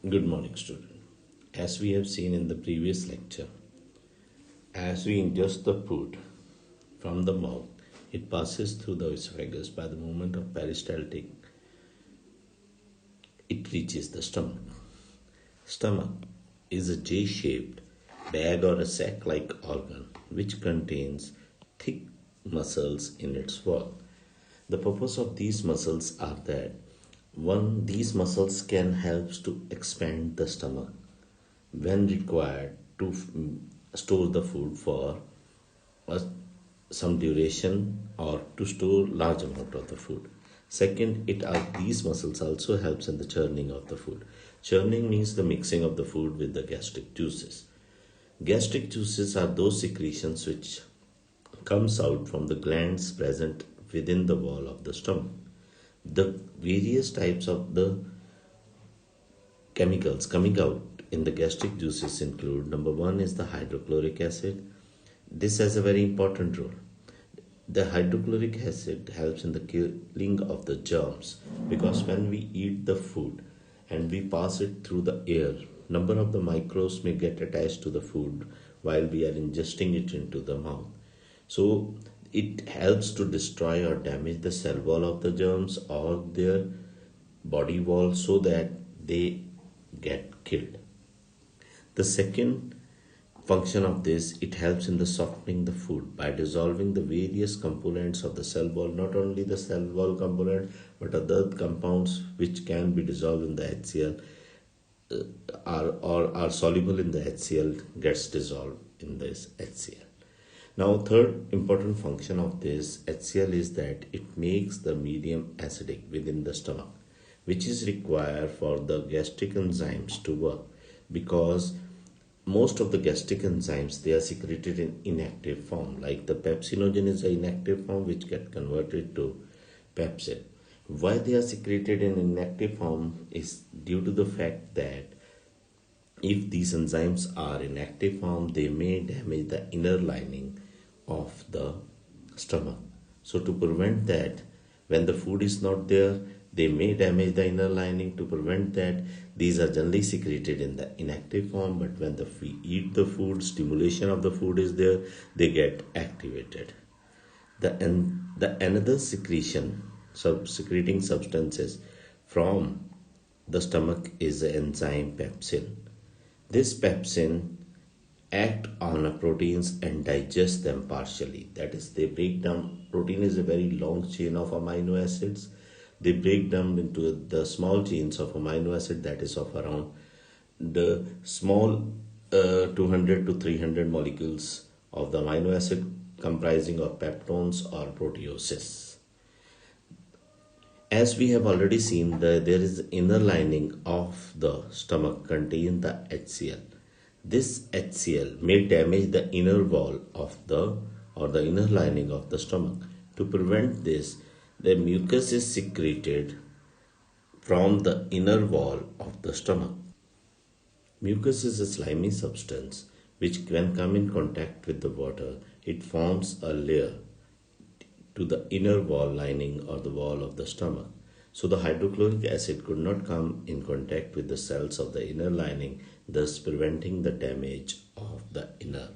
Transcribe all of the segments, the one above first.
Good morning, student. As we have seen in the previous lecture, as we ingest the food from the mouth, it passes through the esophagus by the movement of peristaltic. It reaches the stomach. Stomach is a J-shaped bag or a sac-like organ which contains thick muscles in its wall. The purpose of these muscles are that one, these muscles can help to expand the stomach when required to store the food for a, some duration or to store large amount of the food. Second, these muscles also helps in the churning of the food. Churning means the mixing of the food with the gastric juices. Gastric juices are those secretions which comes out from the glands present within the wall of the stomach. The various types of the chemicals coming out in the gastric juices include: number one is the hydrochloric acid. This has a very important role. The hydrochloric acid helps in the killing of the germs, because when we eat the food and we pass it through the air, number of the microbes may get attached to the food while we are ingesting it into the mouth. So it helps to destroy or damage the cell wall of the germs or their body wall so that they get killed. The second function of this, it helps in the softening the food by dissolving the various components of the cell wall, not only the cell wall component but other compounds which can be dissolved in the HCl are soluble in the HCl gets dissolved in this HCl. Now, third important function of this HCl is that it makes the medium acidic within the stomach, which is required for the gastric enzymes to work, because most of the gastric enzymes, they are secreted in inactive form. Like the pepsinogen is an inactive form which get converted to pepsin. Why they are secreted in inactive form is due to the fact that if these enzymes are in active form, they may damage the inner lining of the stomach. So to prevent that, when the food is not there, they may damage the inner lining. To prevent that, these are generally secreted in the inactive form, but when we eat the food, stimulation of the food is there, they get activated. The another secreting substances from the stomach is the enzyme pepsin. This pepsin act on a proteins and digest them partially. That is, they break down. Protein is a very long chain of amino acids. They break them into the small chains of amino acid, that is of around the small 200 to 300 molecules of the amino acid comprising of peptones or proteoses. As we have already seen, there is inner lining of the stomach contain the HCl. This HCl may damage the inner wall of the inner lining of the stomach. To prevent this, the mucus is secreted from the inner wall of the stomach. Mucus is a slimy substance which, when come in contact with the water, it forms a layer to the inner wall lining or the wall of the stomach. So the hydrochloric acid could not come in contact with the cells of the inner lining, thus preventing the damage of the inner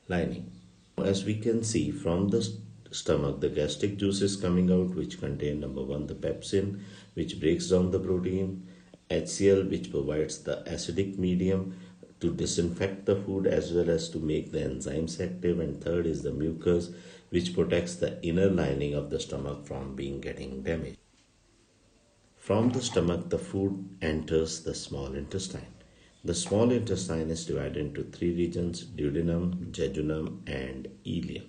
lining. As we can see from the stomach, the gastric juices coming out which contain: number one, the pepsin, which breaks down the protein; HCl, which provides the acidic medium to disinfect the food as well as to make the enzymes active; and third is the mucus, which protects the inner lining of the stomach from getting damaged. From the stomach, the food enters the small intestine. The small intestine is divided into three regions: duodenum, jejunum, and ileum.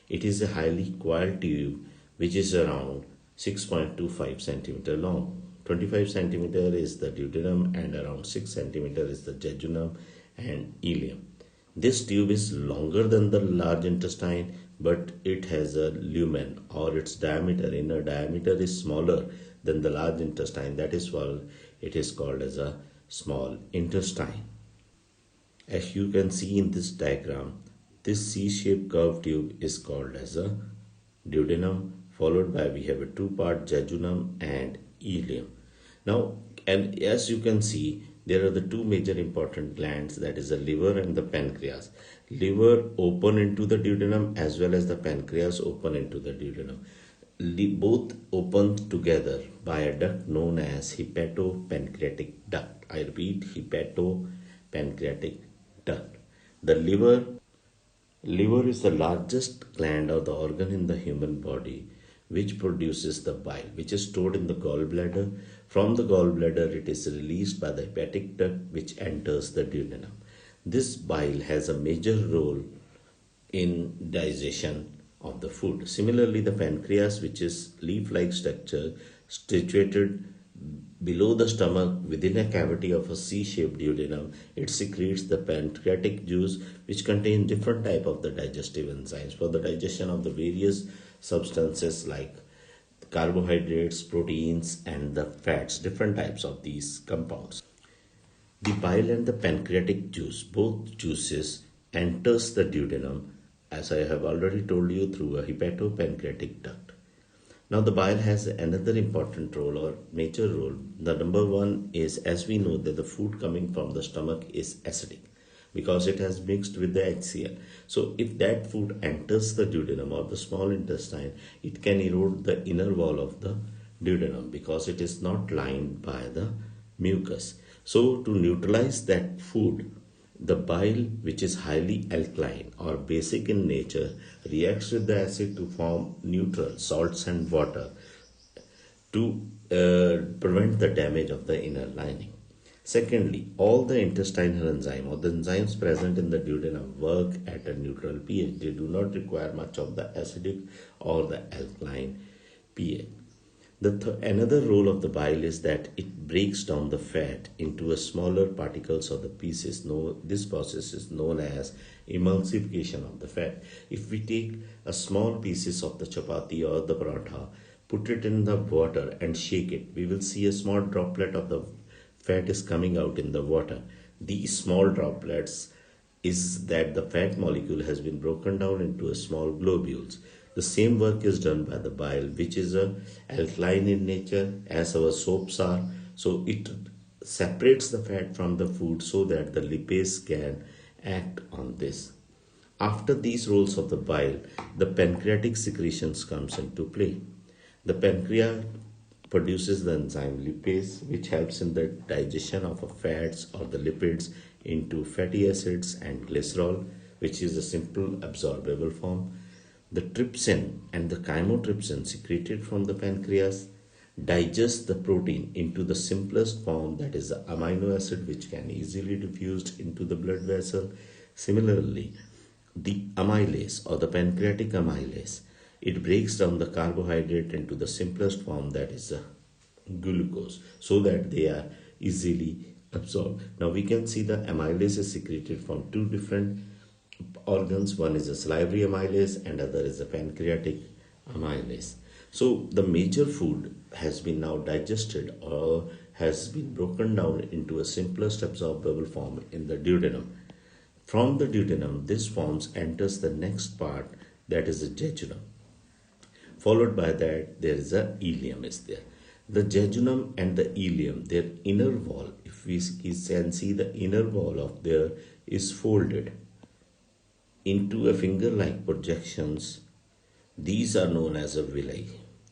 It is a highly coiled tube which is around 6.25 centimeter long. 25 centimeter is the duodenum and around 6 centimeter is the jejunum and ileum. This tube is longer than the large intestine, but it has a lumen, or its diameter, inner diameter, is smaller than the large intestine. That is why it is called as a small intestine. As you can see in this diagram, this C-shaped curved tube is called as a duodenum, followed by we have a two-part jejunum and ileum. Now, and as you can see, there are the two major important glands, that is the liver and the pancreas. Liver open into the duodenum as well as the pancreas open into the duodenum. Both open together by a duct known as hepatopancreatic duct. I repeat, hepatopancreatic duct. The liver is the largest gland or the organ in the human body which produces the bile, which is stored in the gallbladder. From the gallbladder, it is released by the hepatic duct, which enters the duodenum. This bile has a major role in digestion of the food. Similarly, the pancreas, which is leaf-like structure situated below the stomach within a cavity of a C-shaped duodenum, it secretes the pancreatic juice, which contains different type of the digestive enzymes for the digestion of the various substances like carbohydrates, proteins, and the fats, different types of these compounds. The bile and the pancreatic juice, both juices enters the duodenum, as I have already told you, through a hepatopancreatic duct. Now the bile has another important role or major role. The number one is, as we know, that the food coming from the stomach is acidic because it has mixed with the HCl. So if that food enters the duodenum or the small intestine, it can erode the inner wall of the duodenum because it is not lined by the mucus. So to neutralize that food, the bile, which is highly alkaline or basic in nature, reacts with the acid to form neutral salts and water to prevent the damage of the inner lining. Secondly, all the intestinal enzymes or the enzymes present in the duodenum work at a neutral pH. They do not require much of the acidic or the alkaline pH. Another role of the bile is that it breaks down the fat into a smaller particles or the pieces. This process is known as emulsification of the fat. If we take a small pieces of the chapati or the paratha, put it in the water and shake it, we will see a small droplet of the fat is coming out in the water. These small droplets is that the fat molecule has been broken down into a small globules. The same work is done by the bile, which is alkaline in nature as our soaps are. So it separates the fat from the food so that the lipase can act on this. After these roles of the bile, the pancreatic secretions comes into play. The pancreas produces the enzyme lipase, which helps in the digestion of fats or the lipids into fatty acids and glycerol, which is a simple absorbable form. The trypsin and the chymotrypsin secreted from the pancreas digest the protein into the simplest form, that is the amino acid, which can easily diffused into the blood vessel. Similarly, the amylase or the pancreatic amylase, it breaks down the carbohydrate into the simplest form, that is the glucose, so that they are easily absorbed. Now we can see the amylase is secreted from two different organs. One is the salivary amylase and other is the pancreatic amylase. So the major food has been now digested or has been broken down into a simplest absorbable form in the duodenum. From the duodenum, this forms enters the next part, that is the jejunum. Followed by that, there is a ileum is there. The jejunum and the ileum, their inner wall, if we can see, the inner wall of there is folded into a finger-like projections. These are known as a villi.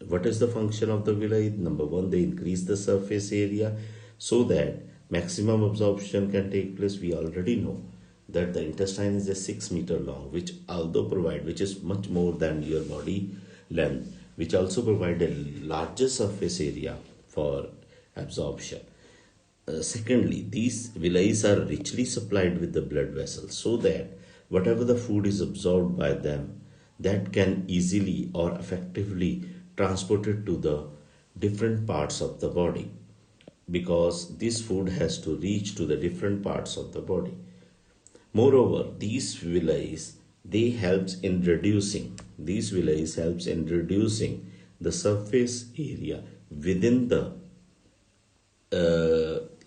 What is the function of the villi? Number one, they increase the surface area so that maximum absorption can take place. We already know that the intestine is a 6 meter long, which is much more than your body length, which also provide a larger surface area for absorption. Secondly, these villi are richly supplied with the blood vessels so that whatever the food is absorbed by them, that can easily or effectively transported to the different parts of the body, because this food has to reach to the different parts of the body. Moreover, these villi helps in reducing the surface area within the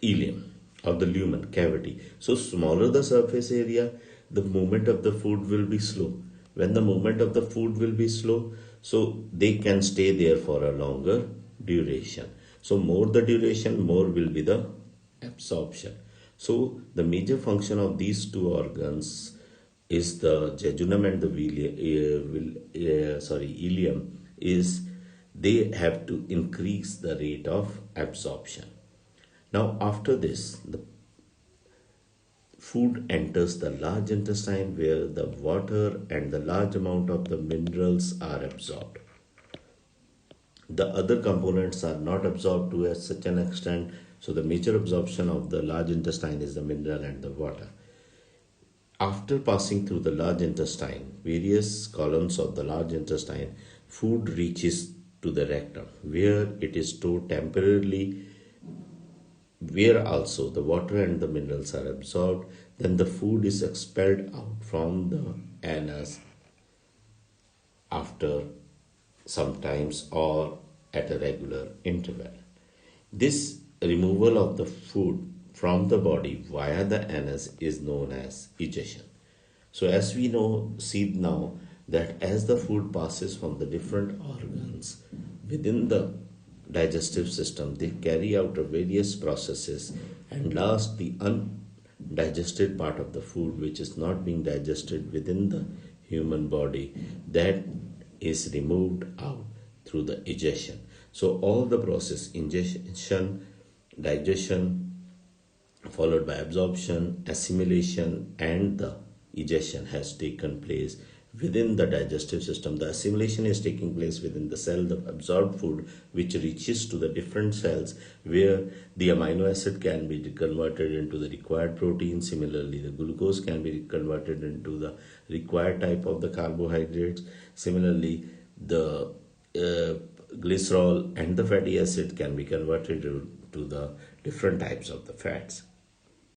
ileum or the lumen cavity. So smaller the surface area, the movement of the food will be slow. When the movement of the food will be slow, so they can stay there for a longer duration. So more the duration, more will be the absorption. So the major function of these two organs is the jejunum and the ileum is they have to increase the rate of absorption. Now after this, the food enters the large intestine where the water and the large amount of the minerals are absorbed. The other components are not absorbed to such an extent, so the major absorption of the large intestine is the mineral and the water. After passing through the large intestine, various columns of the large intestine, food reaches to the rectum where it is stored temporarily, where also the water and the minerals are absorbed. Then the food is expelled out from the anus after sometimes or at a regular interval. This removal of the food from the body via the anus is known as egestion. So as we know, see now that as the food passes from the different organs within the digestive system, they carry out various processes, and last the undigested part of the food which is not being digested within the human body, that is removed out through the egestion. So all the process, ingestion, digestion, followed by absorption, assimilation, and the egestion has taken place within the digestive system. The assimilation is taking place within the cell, the absorbed food which reaches to the different cells where the amino acid can be converted into the required protein. Similarly, the glucose can be converted into the required type of the carbohydrates. Similarly, the glycerol and the fatty acid can be converted to the different types of the fats.